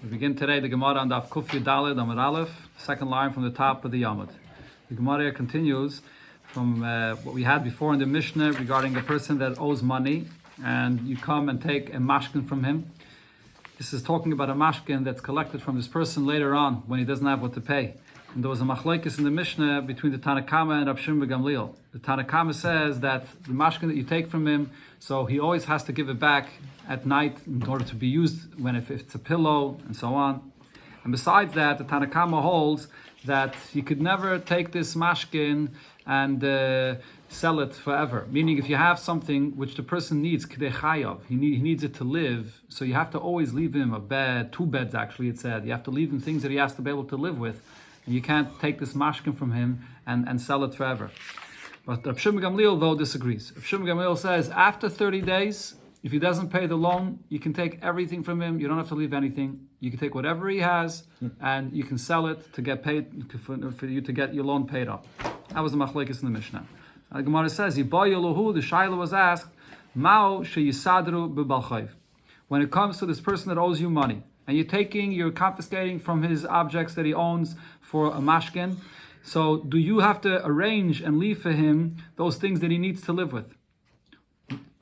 We begin today the Gemara on Daf Kuf Yudaled Amud Aleph, second line from the top of the Yamud. The Gemara continues from what we had before in the Mishnah regarding a person that owes money and you come and take a mashkin from him. This is talking about a mashkin that's collected from this person later on when he doesn't have what to pay. And there was a machlokes in the Mishnah between the Tanna Kama and Rav Shimon ben Gamliel. The Tanna Kama says that the mashkin that you take from him, so he always has to give it back at night in order to be used when if it's a pillow and so on. And besides that, the Tanna Kama holds that you could never take this mashkin and sell it forever. Meaning, if you have something which the person needs, k'dei chayav, he needs it to live, so you have to always leave him a bed, 2 beds actually, it said. You have to leave him things that he has to be able to live with. And you can't take this mashkin from him and sell it forever. But Rav Shimon ben Gamliel, though, disagrees. Rav Shimon ben Gamliel says, after 30 days, if he doesn't pay the loan, you can take everything from him. You don't have to leave anything. You can take whatever he has, and you can sell it to get paid, for you to get your loan paid up. That was the machlokes in the Mishnah. The Gemara says, the Shaila was asked, Mao sheyisadru b'balchayv. When it comes to this person that owes you money, and you're confiscating from his objects that he owns for a mashkin, so do you have to arrange and leave for him those things that he needs to live with?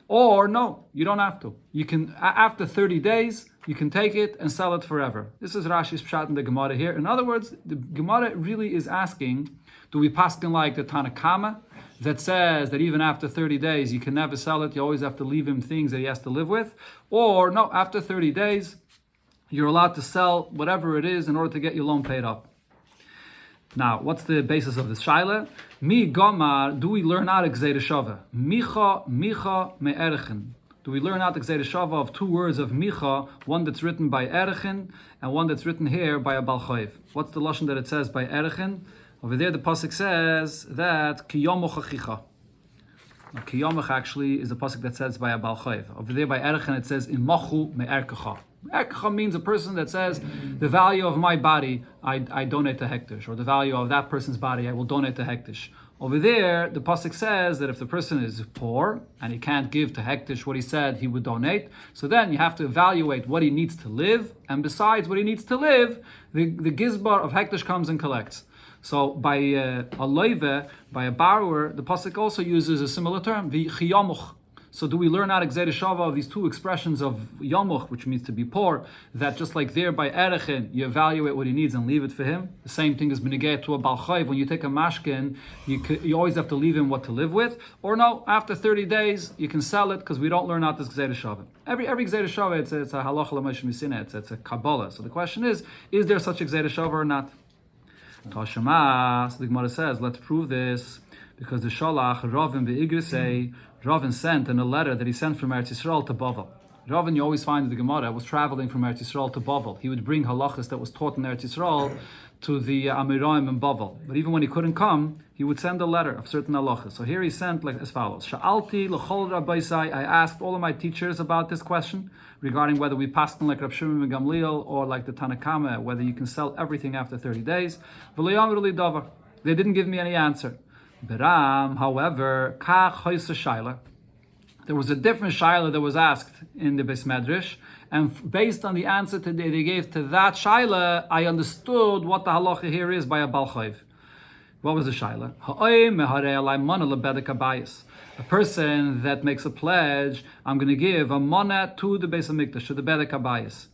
Or no, you don't have to. You can, after 30 days, you can take it and sell it forever. This is Rashi's pshat in the Gemara here. In other words, the Gemara really is asking, do we paskin like the Tanna Kama that says that even after 30 days, you can never sell it, you always have to leave him things that he has to live with? Or no, after 30 days, you're allowed to sell whatever it is in order to get your loan paid up. Now, what's the basis of this shaila? Mi gomar, do we learn out Gzeira Shava? Micha me'erechen. Do we learn out the Gzeira Shava of 2 words of Micha, one that's written by Erechen and one that's written here by a Balchayv? What's the lashon that it says by Erechen? Over there the pasuk says that Kiyomoch achicha. Kiyomach actually is the pasuk that says by a Balchayv. Over there by Erechen it says Imachu me'erkecha. Erkecha means a person that says the value of my body I donate to hektish, or the value of that person's body I will donate to hektish. Over there the pasuk says that if the person is poor and he can't give to hektish what he said he would donate, so then you have to evaluate what he needs to live, and besides what he needs to live, the gizbar of hektish comes and collects. So by a loive, by a borrower, the pasuk also uses a similar term, v'chiyamuch. So do we learn out Gzeira Shava of these 2 expressions of yamuch, which means to be poor, that just like there by Erechen, you evaluate what he needs and leave it for him? The same thing is benegay to a Balchayv. When you take a mashkin, you always have to leave him what to live with. Or no, after 30 days, you can sell it because we don't learn out this Gzeira Shava. Every Gzeira Shava, it's a halacha l'moshe misina, it's a Kabbalah. So the question is there such a Gzeira Shava or not? Tashema, so the Gemara says, let's prove this, because the Shalach, Ravin be'igrisei, Ravin sent in a letter that he sent from Eretz Yisrael to Bavel. Ravin, you always find in the Gemara, was traveling from Eretz Yisrael to Bavel. He would bring halachas that was taught in Eretz Yisrael to the Amiraim in Bavel. But even when he couldn't come, he would send a letter of certain halachas. So here he sent like as follows: Sha'alti l'chol rabbaisai, I asked all of my teachers about this question regarding whether we paskin like Rav Shimon ben Gamliel or like the Tanna Kama, whether you can sell everything after 30 days. V'lo yamru li davar. They didn't give me any answer. Beram, however, there was a different shaila that was asked in the Beis Medrash, and based on the answer that they gave to that shaila, I understood what the halacha here is by a Balchayv. What was the shaila? A person that makes a pledge, I'm going to give a mana to the Beis Hamikdash, to the Bedek HaBayis.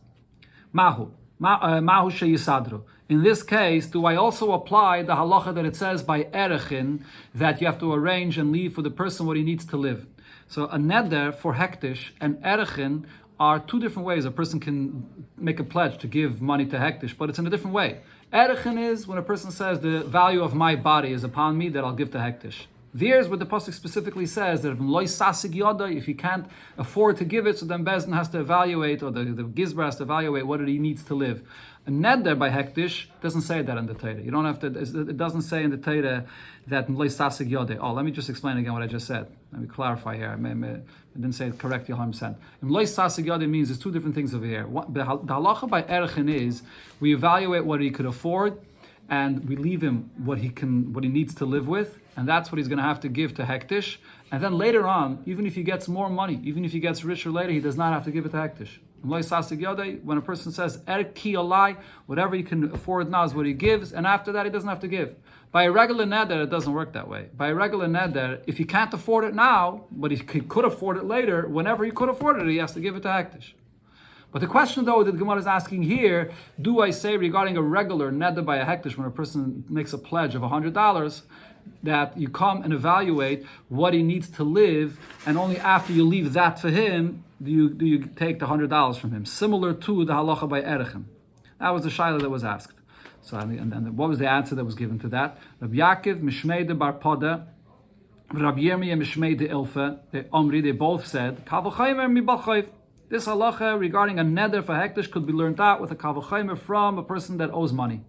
Mahu sheyisadru. In this case, do I also apply the halacha that it says by Erechin that you have to arrange and leave for the person what he needs to live? So a neder for hektish and Erechin are 2 different ways a person can make a pledge to give money to hektish, but it's in a different way. Erechin is when a person says the value of my body is upon me that I'll give to hektish. There's what the pasuk specifically says that if he can't afford to give it, so then Bezdin has to evaluate, or the Gizbar has to evaluate what he needs to live. A neder by hektish doesn't say that in the Torah. You don't have to. It doesn't say in the Torah that loisasig yodeh. Oh, let me just explain again what I just said. Let me clarify here. I didn't say it correctly 100%. Loisasig yodeh means there's 2 different things over here. The halacha by Erechin is we evaluate what he could afford, and we leave him what he needs to live with, and that's what he's going to have to give to hektish. And then later on, even if he gets more money, even if he gets richer later, he does not have to give it to hektish. When a person says, Erki alai, whatever you can afford now is what he gives, and after that he doesn't have to give. By a regular neder, it doesn't work that way. By a regular neder, if he can't afford it now, but he could afford it later, whenever he could afford it, he has to give it to hektish. But the question, though, that the Gemara is asking here, do I say regarding a regular neder by a hektish, when a person makes a pledge of $100, that you come and evaluate what he needs to live, and only after you leave that for him, do you take the $100 from him? Similar to the halacha by erechem. That was the shaila that was asked. So, and then what was the answer that was given to that? Rabbi Yaakov, Mishmei de Bar Poda, Rabbi Yirmiyah, Mishmei de Ilfa, they both said, Kavachaymer mi balchayv. This halacha regarding a neder for hektish could be learned out with a kavachaymer from a person that owes money.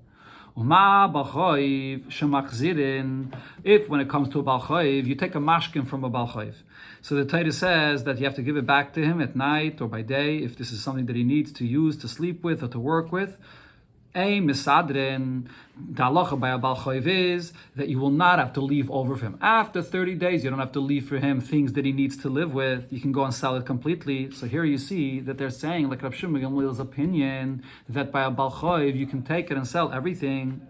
Uma balchayv shemachzirin. If when it comes to a balchayv, you take a mashkin from a balchayv. So the Torah says that you have to give it back to him at night or by day if this is something that he needs to use to sleep with or to work with. A misadrin, the halacha by a balchayv is that you will not have to leave over for him. After 30 days, you don't have to leave for him things that he needs to live with. You can go and sell it completely. So here you see that they're saying, like Rav Shimon Gamliel's opinion, that by a balchayv you can take it and sell everything.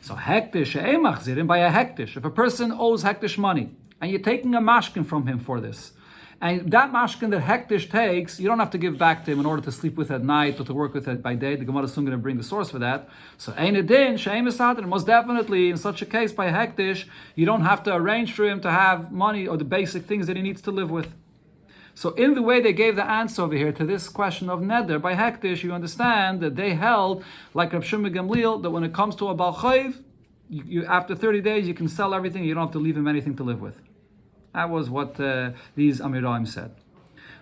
So hektish, machzirin, by a hektish. If a person owes hektish money, and you're taking a mashkin from him for this, and that mashkin that hektish takes, you don't have to give back to him in order to sleep with at night or to work with it by day. The Gemara is soon going to bring the source for that. So ein edin, she'em esadrin. Most definitely, in such a case by hektish, you don't have to arrange for him to have money or the basic things that he needs to live with. So in the way they gave the answer over here to this question of neder by hektish, you understand that they held, like Rav Shimon Gamliel, that when it comes to a balchayv, you after 30 days you can sell everything. You don't have to leave him anything to live with. That was what these Amiraim said.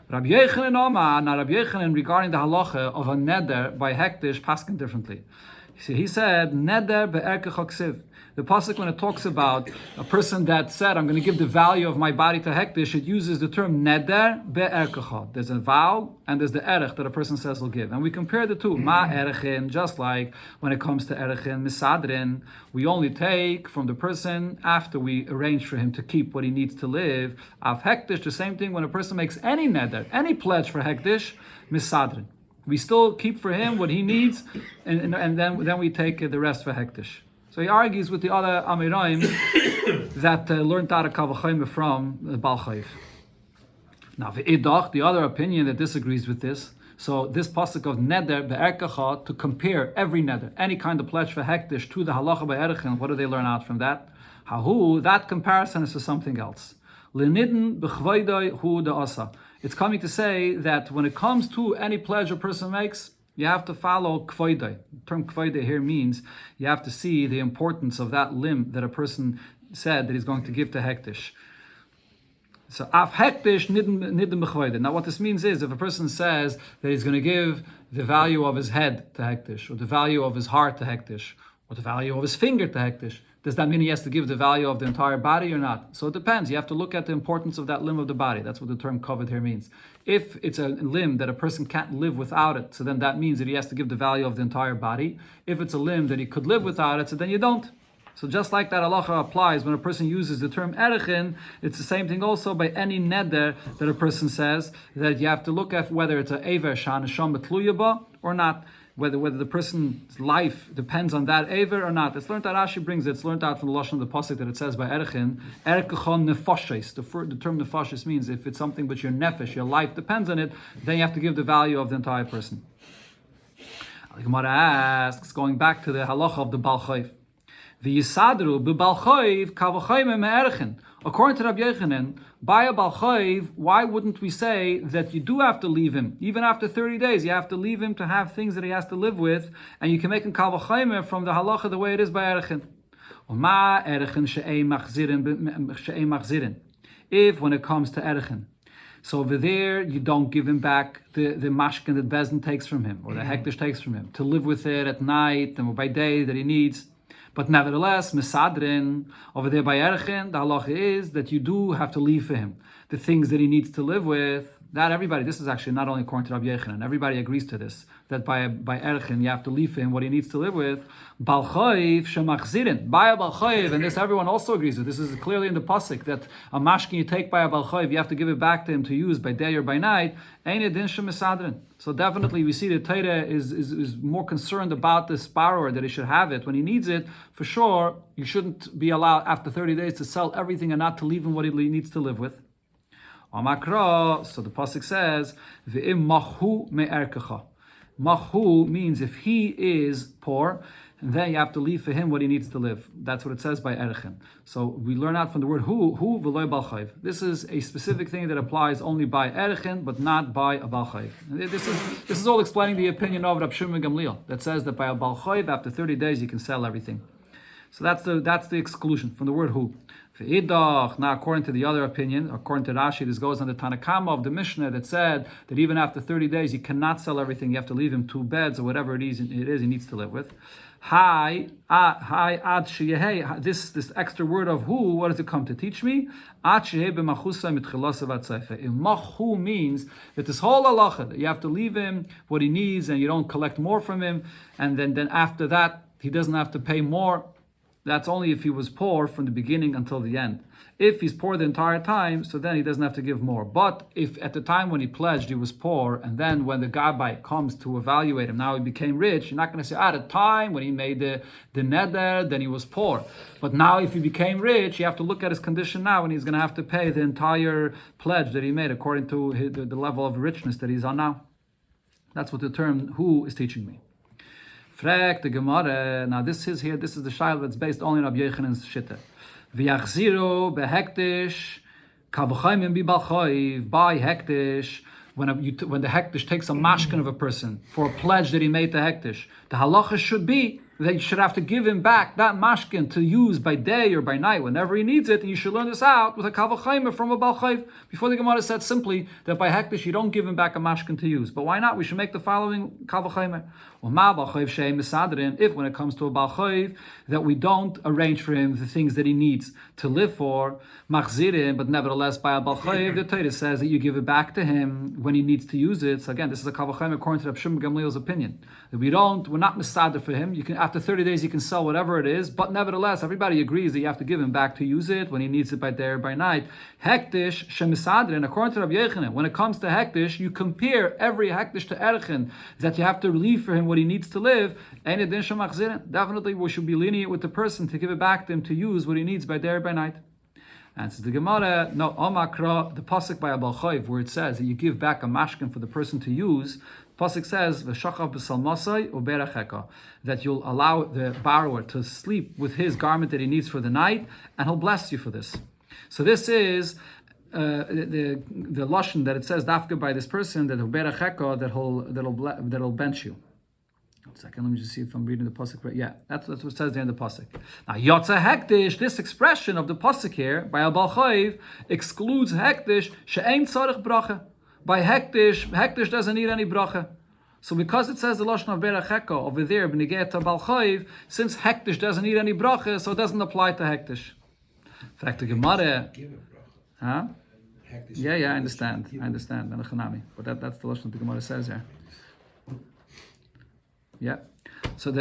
Rabbi Yochanan regarding the halacha of a neder by hektish paskin differently. He said neder be'erkech haksiv. The pasuk, when it talks about a person that said, I'm going to give the value of my body to hektish, it uses the term neder be'erkecha. There's a vow and there's the erech that a person says will give. And we compare the two. Ma erechin, just like when it comes to erechin, misadrin, we only take from the person after we arrange for him to keep what he needs to live. Av hektish, the same thing when a person makes any neder, any pledge for hektish, misadrin. We still keep for him what he needs, and then we take the rest for hektish. So he argues with the other Amiraim that learned out of Kavachayim from the Balchayv. Now, the other opinion that disagrees with this, so this pasuk of neder be'erkecha, to compare every neder, any kind of pledge for hektish to the halacha be'erechin, what do they learn out from that? That comparison is to something else. L'nidin b'chvaydai hu da'asa. It's coming to say that when it comes to any pledge a person makes, you have to follow kvoide. The term kvoide here means you have to see the importance of that limb that a person said that he's going to give to hektish. So af hektish nidem b'chvoide. Now what this means is if a person says that he's going to give the value of his head to hektish, or the value of his heart to hektish, or the value of his finger to hektish, does that mean he has to give the value of the entire body or not? So it depends. You have to look at the importance of that limb of the body. That's what the term covered here means. If it's a limb that a person can't live without it, so then that means that he has to give the value of the entire body. If it's a limb that he could live without it, so then you don't. So just like that halacha applies when a person uses the term erechin, it's the same thing also by any neder that a person says, that you have to look at whether it's a ever shanasham betluyaba or not. Whether the person's life depends on that aver or not. It's learned out, Rashi brings it, it's learned out from the lashon of the pasuk that it says by erechin, erkechon nefashes. The term nefashes means if it's something but your nefesh, your life depends on it, then you have to give the value of the entire person. The Gemara asks, going back to the halacha of the balchayv, the yisadru bebalchayv kavachayim me'erechin. According to Rabbi Yochanan, by a balchayv, why wouldn't we say that you do have to leave him? Even after 30 days, you have to leave him to have things that he has to live with, and you can make him kavachayim from the halacha the way it is by erechin. If when it comes to erechin, so over there you don't give him back the mashkin that Bezin takes from him, or the hektish takes from him, to live with it at night and by day that he needs. But nevertheless, misadrin, over there by erechin, the halacha is that you do have to leave for him the things that he needs to live with. That everybody, this is actually not only according to Rabbi Yechanan, everybody agrees to this, that by Erchin, you have to leave for him what he needs to live with. Bal Choiv shemachzirin, by a Bal Choiv, and this everyone also agrees with. This is clearly in the pasuk that a mashkin you take by a Bal Choiv, you have to give it back to him to use by day or by night. Ein edin shemesadrin. So definitely we see that Torah is more concerned about this borrower, that he should have it when he needs it. For sure, you shouldn't be allowed after 30 days to sell everything and not to leave him what he needs to live with. Amakra, so the pasuk says, "Ve'im machu me'erkecha." Machu means if he is poor, then you have to leave for him what he needs to live. That's what it says by erchen. So we learn out from the word hu v'loy bal chayv. This is a specific thing that applies only by erchen, but not by a bal chayv. This is all explaining the opinion of Rab Shimon Gamliel that says that by a bal chayv, after 30 days you can sell everything. So that's the exclusion from the word hu. Now, according to the other opinion, according to Rashi, this goes on the Tanakama of the Mishnah that said that even after 30 days, you cannot sell everything. You have to leave him 2 beds or whatever it is he needs to live with. This extra word of who, what does it come to teach me? Machu means that this whole halacha, that you have to leave him what he needs and you don't collect more from him, and then after that, he doesn't have to pay more. That's only if he was poor from the beginning until the end. If he's poor the entire time, so then he doesn't have to give more. But if at the time when he pledged he was poor, and then when the gabbai comes to evaluate him, now he became rich, you're not going to say, at a time when he made the neder, then he was poor. But now if he became rich, you have to look at his condition now, and he's going to have to pay the entire pledge that he made according to the level of richness that he's on now. That's what the term who is teaching me. Frag the Gemara. Now this is the shayla that's based only on Rabbi Yechanan's shitta. V'yachziru behektish kavachayim bibalchoiv by hektish. When the hektish takes a mashkin of a person for a pledge that he made to hektish, the halacha should be that you should have to give him back that mashkin to use by day or by night whenever he needs it, and you should learn this out with a kavachayim from a balchayv. Before the Gemara said simply that by hektish you don't give him back a mashkin to use. But why not? We should make the following kavachayim. If when it comes to a balchayv that we don't arrange for him the things that he needs to live for, machzirim, but nevertheless by a balchayv, the Torah says that you give it back to him when he needs to use it. So again, this is a kavachayim according to Rab Shimon Gamliel's opinion. That we're not misader for him. You can, after 30 days you can sell whatever it is, but nevertheless everybody agrees that you have to give him back to use it when he needs it by day or by night. Hektish shemisader, and according to Rabbi Yechanan, when it comes to hektish, you compare every hektish to erchen that you have to leave for him what he needs to live. Definitely we should be lenient with the person to give it back to him to use what he needs by day or by night. Answers the Gemara, no, Omakra, the pasuk by Abal Chayv, where it says that you give back a mashkin for the person to use, the pasuk says, V'shachav b'salmasai uberacheka, that you'll allow the borrower to sleep with his garment that he needs for the night, and he'll bless you for this. So this is the lashon that it says dafka by this person that uberacheka, that'll bench you. One second, let me just see if I'm reading the pasuk right. Yeah, that's what it says there in the pasuk. Now, yotza hektish, this expression of the pasuk here by Abal Chayv excludes hektish she'ein tzarich bracha. By hektish doesn't need any bracha. So because it says the lashon of beracheka over there, b'negei to Abal Chayv, since hektish doesn't need any bracha, so it doesn't apply to hektish. In fact, the Gemara, huh? Yeah, I understand. But that's the lashon that the Gemara says here. Yeah. But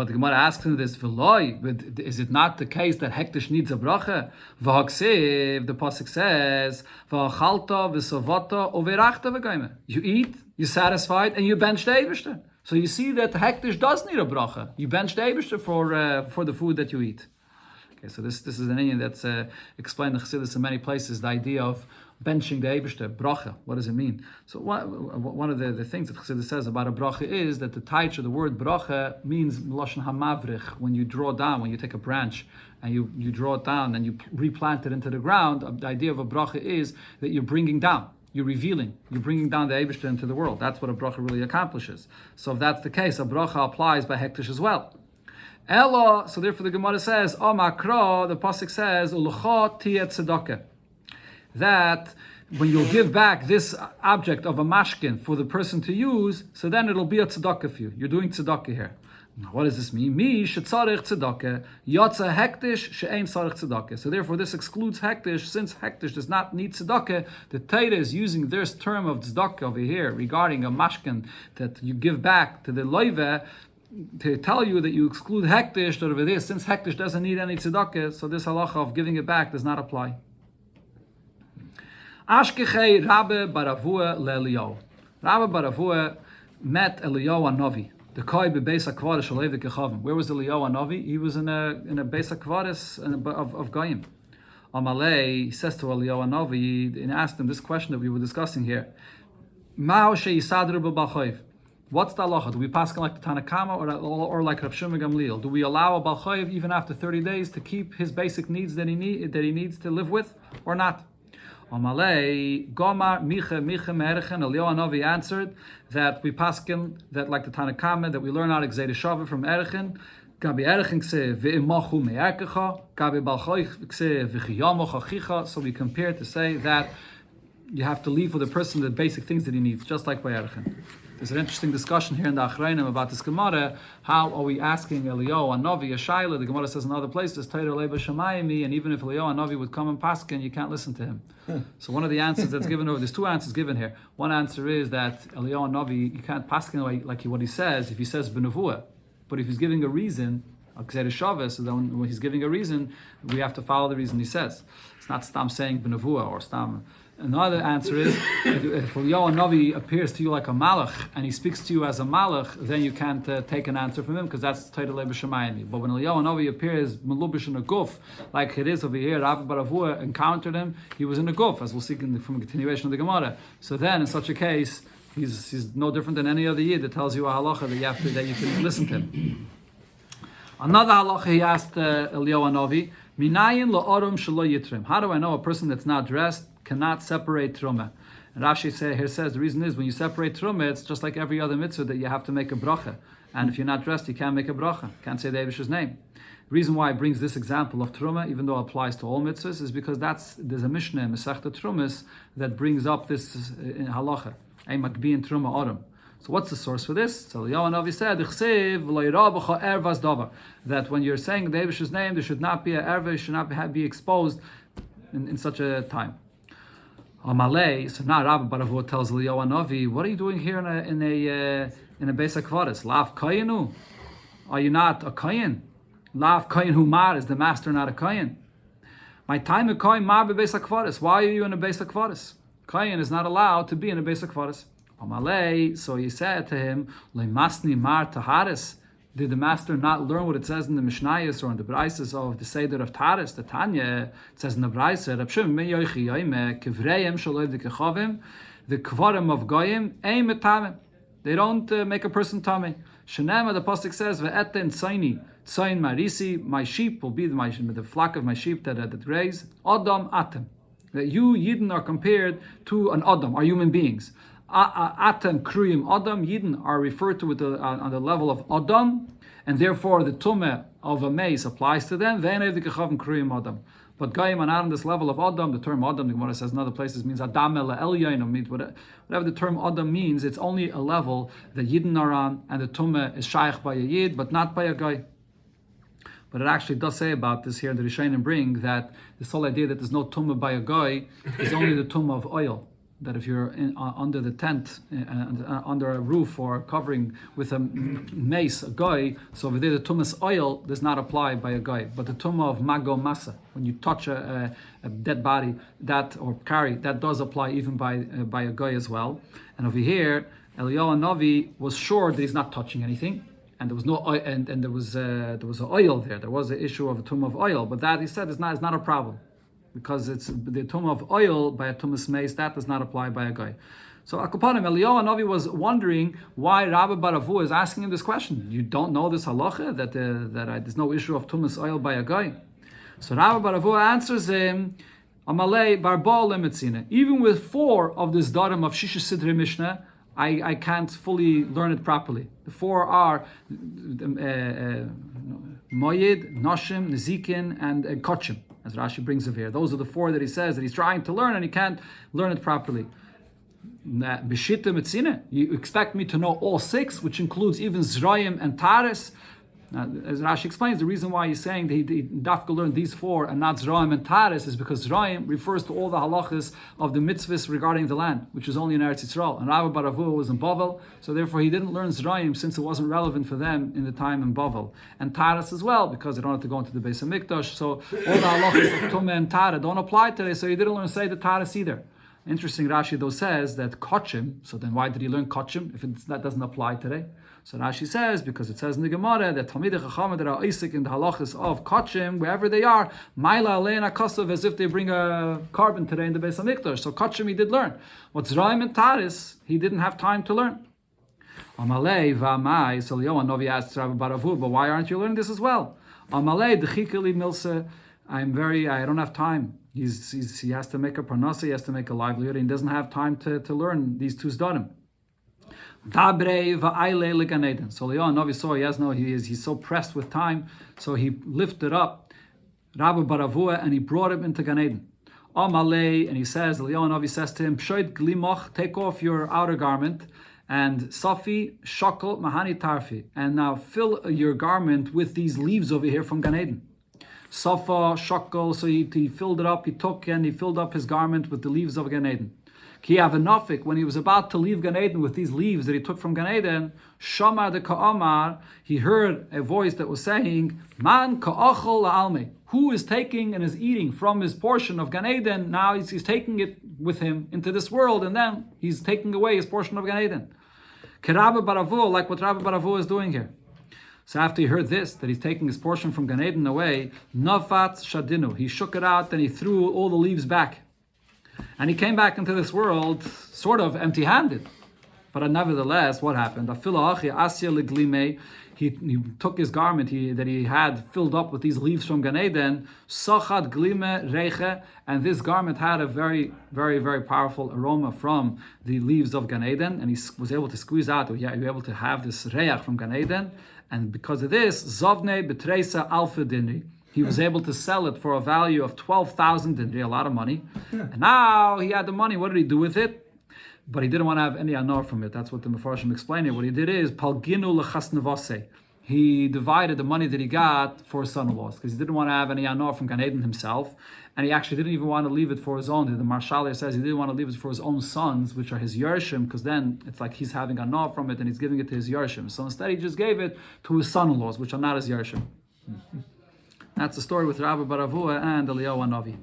the Gemara asks him this, is it not the case that hektish needs a bracha? V'haksiv, the pasuk says, v'achalta v'savata uverachta v'gaime. You eat, you're satisfied, and you bench the Eibishter. So you see that hektish does need a bracha. You bench the Eibishter for the food that you eat. Okay, so this is an inyan that's explained in Chassidus in many places, the idea of benching the Eibishter, bracha. What does it mean? So one of the things that Chassidus says about a bracha is that the taich of the word bracha means lashon hamavrich, when you draw down, when you take a branch and you draw it down and you replant it into the ground. The idea of a bracha is that you're bringing down, you're revealing, you're bringing down the Eibishter into the world. That's what a bracha really accomplishes. So if that's the case, a bracha applies by hektish as well. Ella, so therefore the Gemara says, Makra, the pasuk says, Ulucha tiyet tzedakah, that when you'll give back this object of a mashkin for the person to use, so then it'll be a tzedakah for you. You're doing tzedakah here. What does this mean? Mi shetzarich tzedakah, yotza hektish she'ein tzarich tzedakah. So therefore, this excludes hektish. Since hektish does not need tzedakah, the Torah is using this term of tzedakah over here regarding a mashkin that you give back to the loive to tell you that you exclude hektish. That over there, since hektish doesn't need any tzedakah, so this halacha of giving it back does not apply. Ashkechei Rabbe Baravua leEliyahu. Rabbe Baravua met Eliyahu Hanavi. The Koi bebeis hakvaris shalev the kechavim. Where was Eliyahu Hanavi? He was in a beis hakvaris of Goyim. Amalei says to Eliyahu Hanavi and asked him this question that we were discussing here. Ma'o sheyisadru b'balchayv. What's the halacha? Do we pass like the Tanakama or like Rav Shimon Gamliel? Do we allow a balchayv even after 30 days to keep his basic needs that he needs to live with, or not? Amalei Gomar Micha Me'erchen. Eliyahu Hanavi answered that we paskin that like the Tanakama that we learn out Gzeira Shavah from Erchen. Gabi Erchen kse ve'imachu me'erkecha. Gabi balchayv kse v'chiyamoch achicha. So we compare to say that you have to leave for the person the basic things that he needs, just like by Erchen. There's an interesting discussion here in the Achrayim about this Gemara. How are we asking Eliyahu Hanavi a shayla? The Gemara says in other places, Torah leba shamayimi, and even if Eliyahu Hanavi would come and paskin, you can't listen to him. So one of the answers that's given over, there's two answers given here. One answer is that Eliyahu Hanavi, you can't paskin like what he says if he says benavua, but if he's giving a reason, a Gzeira Shavah, so then when he's giving a reason, we have to follow the reason he says. It's not stam saying benavua or stam. Another answer is, if Eliyahu Hanavi appears to you like a malach and he speaks to you as a malach, then you can't take an answer from him because that's Torah leba shamayim. But when Eliyahu Hanavi appears melubish in a guf, like it is over here, Rabbi Baravua encountered him, he was in a guf, as we'll see from a continuation of the Gemara. So then, in such a case, he's no different than any other yid that tells you a halacha that you can listen to him. Another halacha he asked Eliyahu Hanavi, minayin la'orum shelo yitrim. How do I know a person that's not dressed cannot separate truma? And Rashi says the reason is when you separate truma, it's just like every other mitzvah that you have to make a bracha. And if you're not dressed, you can't make a bracha. Can't say the Eibish's name. The reason why it brings this example of truma, even though it applies to all mitzvahs, is because there's a mishnah in Masechta Trumas that brings up this in halacha. Ein makbiin truma orim. So what's the source for this? So Eliyahu Hanavi said, that when you're saying the Eibish's name, there should not be a erva, should not be exposed in such a time. Amalei, so now Rabbi Baravua tells Eliyahu Hanavi, what are you doing here in a Beis HaKvaris? Lav Kayinu? Are you not a Kayin? Lav Kayin Humar, is the master not a Kayin? My time of Kayin Mar Beis HaKvaris. Why are you in a Beis HaKvaris? Kayin is not allowed to be in a Beis HaKvaris. Amalei, so he said to him, Lemasni Mar Taharis. Did the master not learn what it says in the Mishnayos or in the Braises of the Seder of Taharis? The Tanya, it says in the Braise, the Kvarim of Goyim, Ein Metamim. They don't make a person tummy. Shenema, the Pasuk says, Ve'ete and Tzaini, Tzain Marisi, my sheep will be the flock of my sheep that graze. Adam Atem. That you, Yidden, are compared to an Adam, are human beings. Atem Kruyim Adam, Yidden are referred to on the level of Adam, and therefore the Tumeh of a mace applies to them. Kruyim Adam. But Goyim are not on this level of Adam. The term Adam, the Gemara says in other places, means Adam el Elyon, means whatever the term Adam means, it's only a level that Yidden are on, and the Tumeh is shaykh by a Yid, but not by a Goy. But it actually does say about this here, the Rishonim bring that this whole idea that there's no Tumah by a Goy is only the Tumah of oil. That if you're under the tent, under a roof or covering with a mace, a goy, so over there the tumas oil does not apply by a goy. But the tumah of mago masa, when you touch a dead body, that or carry, that does apply even by a goy as well. And over here, Eliyahu Hanavi was sure that he's not touching anything, and there was no oil, and there was an oil there. There was an issue of a tumah of oil, but that he said is not a problem. Because it's the tumah of oil by a tumas mace, that does not apply by a guy. So Akupanim, Eliyahu Hanavi was wondering why Rabbi Baravua is asking him this question. You don't know this halacha, that there's no issue of tumas oil by a guy. So Rabbi Baravua answers him, Amalei Barbal Metzia. Even with 4 of this darim of Shisha Sidri Mishnah, I can't fully learn it properly. The 4 are Moyed, Noshim, Nezikin, and Kochim, as Rashi brings over here. Those are the 4 that he says that he's trying to learn and he can't learn it properly. B'shita Metzina, you expect me to know all 6, which includes even Zrayim and Taris. Now, as Rashi explains, the reason why he's saying that he dafka learned these four and not Zraim and Taris is because Zraim refers to all the halachas of the mitzvahs regarding the land, which is only in Eretz Yisrael. And Rabbi Baravua was in Bavel, so therefore he didn't learn Zraim since it wasn't relevant for them in the time in Bavel. And Taris as well, because they don't have to go into the Beis HaMikdash. So all the halachas of Tumah and Tara don't apply today, so he didn't learn Seder Taris either. Interesting, Rashi though says that Kochim, so then why did he learn Kochim if that doesn't apply today? So Rashi says, because it says in the Gemara that Talmidei Chachamim that are Isaac in the halachas of Kochim, wherever they are, Maila Alein HaKosov, as if they bring a carbon today in the Beis HaMikdash. So Kochim he did learn. What's Zraim and Taris, he didn't have time to learn. Amalei V'amai, so Yohan Novi asked Rabbi Baravu, but why aren't you learning this as well? Amalei D'chikeli Milse, I don't have time. He has to make a parnasa, he has to make a livelihood, and he doesn't have time to learn these two zdanim. So Leon Novi saw he's so pressed with time, so he lifted up Rabbi Baravua and he brought him into Gan Eden. Amalei, and he says, Leon Novi says to him, Pshoit glimoch, take off your outer garment, and Safi shakal mahani tarfi, and now fill your garment with these leaves over here from Gan Eden. Safa shakal, so he filled it up, he took and he filled up his garment with the leaves of Gan Eden. Ki Avenofik, when he was about to leave Gan Eden with these leaves that he took from Gan Eden, Shamar de Ka'amar, he heard a voice that was saying, Man ka'achol la'alme, who is taking and is eating from his portion of Gan Eden, now he's taking it with him into this world, and then he's taking away his portion of Gan Eden. Rabbi Baravu, like what Rabbi Baravu is doing here. So after he heard this, that he's taking his portion from Gan Eden away, Nafatz Shadinu, he shook it out and he threw all the leaves back. And he came back into this world sort of empty-handed. But nevertheless, what happened? He took his garment that he had filled up with these leaves from Gan Eden, Sachad Glime Reiche, and this garment had a very, very, very powerful aroma from the leaves of Gan Eden, and he was able to squeeze out, he was able to have this Reach from Gan Eden, and because of this, Zovne Betreisa Alfa Dinri, he was able to sell it for a value of 12,000 dinri, a lot of money. And now he had the money. What did he do with it? But he didn't want to have any anor from it. That's what the Mefarshim explained here. What he did is, Palginu lechasnevase. He divided the money that he got for his son-in-laws, because he didn't want to have any anor from Gan Eden himself. And he actually didn't even want to leave it for his own. The Marshalir says he didn't want to leave it for his own sons, which are his Yershim, because then it's like he's having anor from it and he's giving it to his Yershim. So instead he just gave it to his son-in-laws, which are not his Yershim. That's the story with Rabbi Baravua and Eliyahu Hanavi.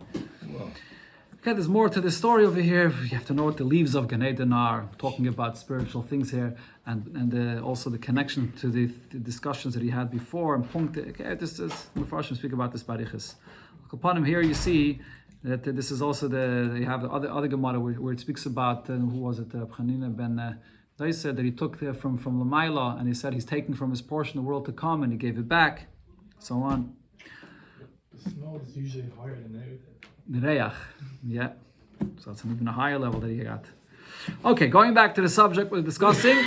Okay, there's more to this story over here. You have to know what the leaves of Gan Eden are, talking about spiritual things here, and also the connection to the discussions that he had before. And okay, this is Mefarshim speak about this barichas. Upon him here, you see that this is also you have the other Gemara where it speaks about who was it, Chanina ben. They said that he took from Lamaila, and he said he's taking from his portion the world to come, and he gave it back, so on. The smell is usually higher than everything. The Reach, yeah. So it's an even a higher level that he got. Okay, going back to the subject we're discussing,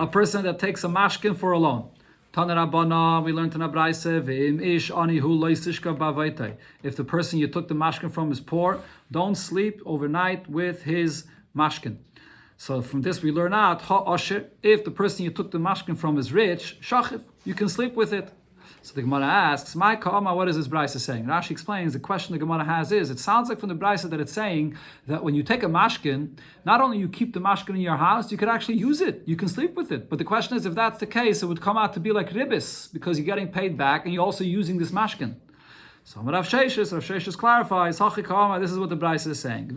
a person that takes a mashkin for a loan. Taner Rabbana, we learned in Abraise, V'im ish ani hu lo yisishka b'avaytai. If the person you took the mashkin from is poor, don't sleep overnight with his mashkin. So from this we learn out, ha'asher, if the person you took the mashkin from is rich, shachiv, you can sleep with it. So the Gemara asks, "My Ka'ama, what is this Brisa saying?" Rashi explains the question the Gemara has is, it sounds like from the Brisa that it's saying that when you take a mashkin, not only you keep the mashkin in your house, you could actually use it. You can sleep with it. But the question is, if that's the case, it would come out to be like ribis, because you're getting paid back and you're also using this mashkin. So Rav Sheshes clarifies, Hachi Ka'ama, this is what the Brisa is saying.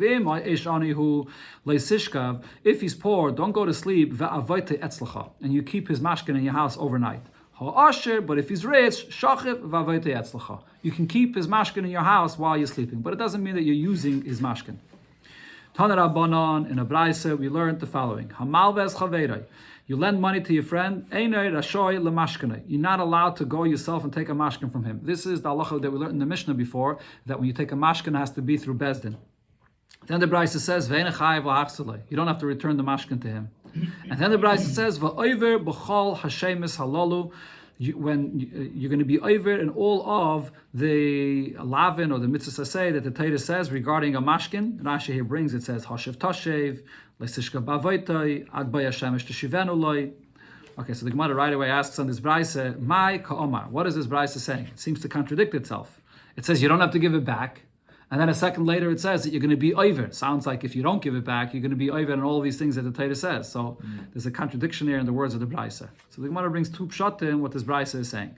If he's poor, don't go to sleep, and you keep his mashkin in your house overnight. But if he's rich, you can keep his mashkin in your house while you're sleeping, but it doesn't mean that you're using his mashkin. Taner Rabbanan, in a Braise, we learned the following: you lend money to your friend, you're not allowed to go yourself and take a mashkin from him. This is the halacha that we learned in the Mishnah before, that when you take a mashkin, it has to be through Bezdin. Then the Braise says, you don't have to return the mashkin to him. And then the Braise says, "Va'over b'chol hashemis halalu." When you're going to be over in all of the lavin or the mitzvah say that the Torah says regarding a mashkin. Rashi here brings, it says hashev tashev leisishka bavoitay agbay hashemesh teshivenu loy. Okay, so the Gemara right away asks on this brisa, "My ka'omar." What is this brisa saying? It seems to contradict itself. It says you don't have to give it back, and then a second later it says that you're going to be over. Sounds like if you don't give it back, you're going to be over and all these things that the Torah says. So there's a contradiction here in the words of the brisa. So the Gemara brings two pshatim what this brisa is saying.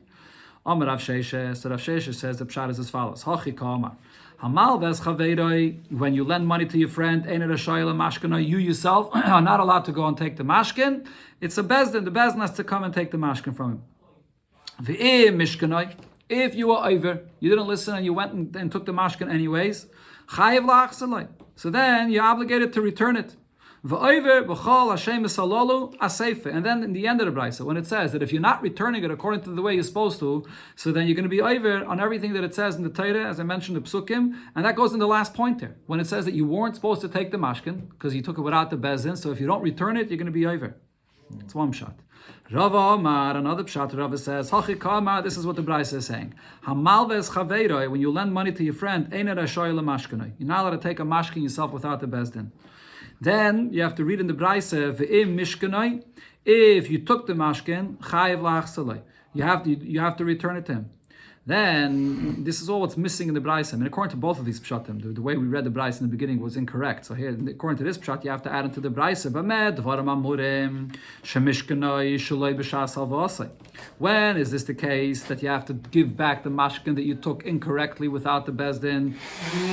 Amar Rav Sheshe, so Rav Sheshe says the pshat is as follows: Hachi ka'omar. Hamal ves chaveiroi, when you lend money to your friend, you yourself are not allowed to go and take the mashkin. It's a bezdin. The bezdin has to come and take the mashkin from him. V'im mishkanoi, if you were over, you didn't listen and you went and took the mashkin anyways, chayiv la'achsaloi. So then you're obligated to return it. V'over b'chol Hashem esalalu aseife. And then in the end of the brisa, when it says that if you're not returning it according to the way you're supposed to, so then you're going to be over on everything that it says in the Torah, as I mentioned, the psukim, and that goes in the last point there, when it says that you weren't supposed to take the mashkin because you took it without the bezin. So if you don't return it, you're going to be over. It's one shot. Rava Omar, another pshat, Rava says, Hachi Kama, this is what the brisa is saying. Hamal ves chaveiroi, when you lend money to your friend, you're not allowed to take a mashkin yourself without the bezdin. Then you have to read in the brisa, V'im mishkanoi, if you took the mashkin, chayiv la'achsaloi, you have to return it to him. Then this is all what's missing in the brisa. I mean, according to both of these pshatim, the way we read the brisa in the beginning was incorrect. So here, according to this pshat, you have to add into the brisa. When is this the case that you have to give back the mashkin that you took incorrectly without the bezdin?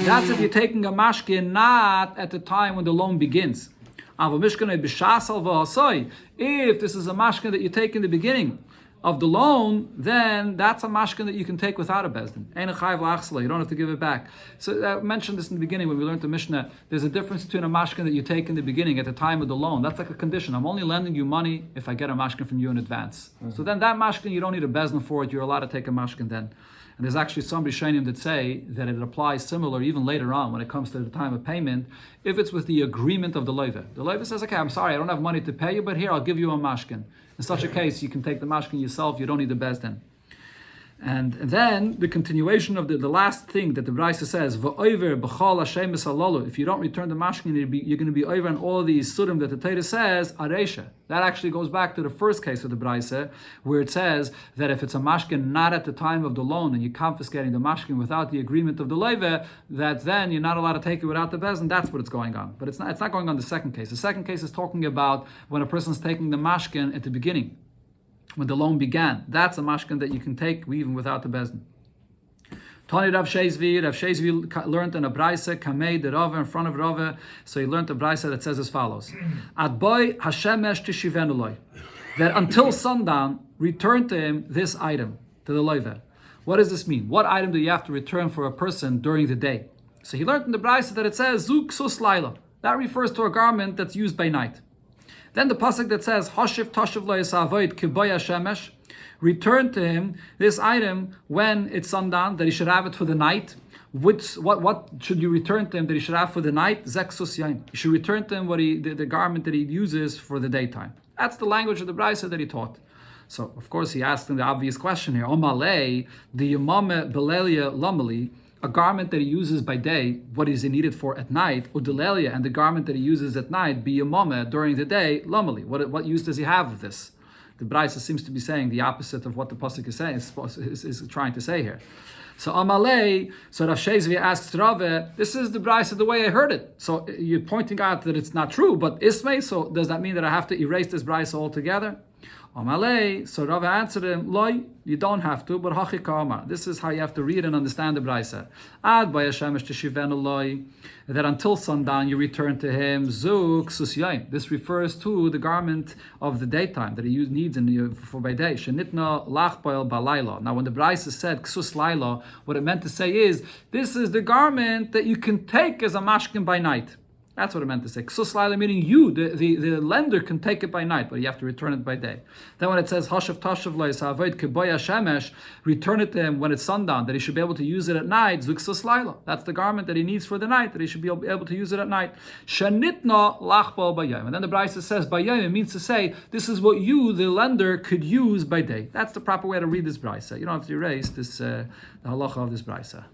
That's if you're taking a mashkin not at the time when the loan begins. If this is a mashkin that you take in the beginning of the loan, then that's a mashkin that you can take without a bezdin. You don't have to give it back. So I mentioned this in the beginning when we learned the Mishnah. There's a difference between a mashkin that you take in the beginning at the time of the loan. That's like a condition. I'm only lending you money if I get a mashkin from you in advance. So then that mashkin, you don't need a bezdin for it. You're allowed to take a mashkin then. And there's actually some Rishonim that say that it applies similar even later on when it comes to the time of payment, if it's with the agreement of the loiva. The loiva says, okay, I'm sorry, I don't have money to pay you, but here, I'll give you a mashkin. In such a case, you can take the mashkin yourself, you don't need the bezdin. And then the continuation of the last thing that the brisa says, V'over b'chol Hashem esalalu. If you don't return the mashkin, you're going to be over on all these surim that the Torah says, areisha. That actually goes back to the first case of the brisa, where it says that if it's a mashkin not at the time of the loan and you're confiscating the mashkin without the agreement of the leva, that then you're not allowed to take it without the bezin. That's what it's going on. But it's not going on the second case. The second case is talking about when a person's taking the mashkin at the beginning, when the loan began. That's a mashkin that you can take even without the bezdin. Tani Rav Shezvi learned in a brisa, Kamei de Rava, in front of Rava, so he learned a brisa that says as follows: Ad boy Hashemesh tishivenuloi, that until sundown, return to him this item, to the loiva. What does this mean? What item do you have to return for a person during the day? So he learned in the brisa that it says Zuk sus laila. That refers to a garment that's used by night. Then the pasuk that says Hashiv tashiv lo yisavoid kiboy hashemesh, return to him this item when it's sundown, that he should have it for the night. What should you return to him that he should have for the night? Zeksus yain. You should return to him the garment that he uses for the daytime. That's the language of the brisa that he taught. So of course he asked him the obvious question here. Omalei the yamame belelia lamali. A garment that he uses by day, what is he needed for at night? Udelelia, and the garment that he uses at night, biyamame, during the day, lamali. What use does he have of this? The brisa seems to be saying the opposite of what the pasuk is saying, is trying to say here. So Amalei, so Rav Shezvi asks Rave, this is the brisa the way I heard it. So you're pointing out that it's not true, but Ismay, so does that mean that I have to erase this brisa altogether? Amalei, so Rav answered him, Loi, you don't have to, but Hachi Kama. This is how you have to read and understand the brisa. Ad by Hashemesh Teshivenu Loi, that until sundown you return to him, Zuk Susyaim. This refers to the garment of the daytime that he needs for by day. Shenitna Lachboil Balayla. Now when the brisa said Ksus Laila, what it meant to say is, this is the garment that you can take as a mashkin by night. That's what it meant to say. Ksus laila, meaning you, the lender, can take it by night, but you have to return it by day. Then when it says Hashav Tashav Lo Yisavoid Kiboya Shemesh, return it to him when it's sundown, that he should be able to use it at night. Zuk Ksus laila. That's the garment that he needs for the night, that he should be able to use it at night. Shanitna Lachbo Bayayim. And then the brisa says Bayayim means to say this is what you, the lender, could use by day. That's the proper way to read this brisa. You don't have to erase this the halacha of this brisa.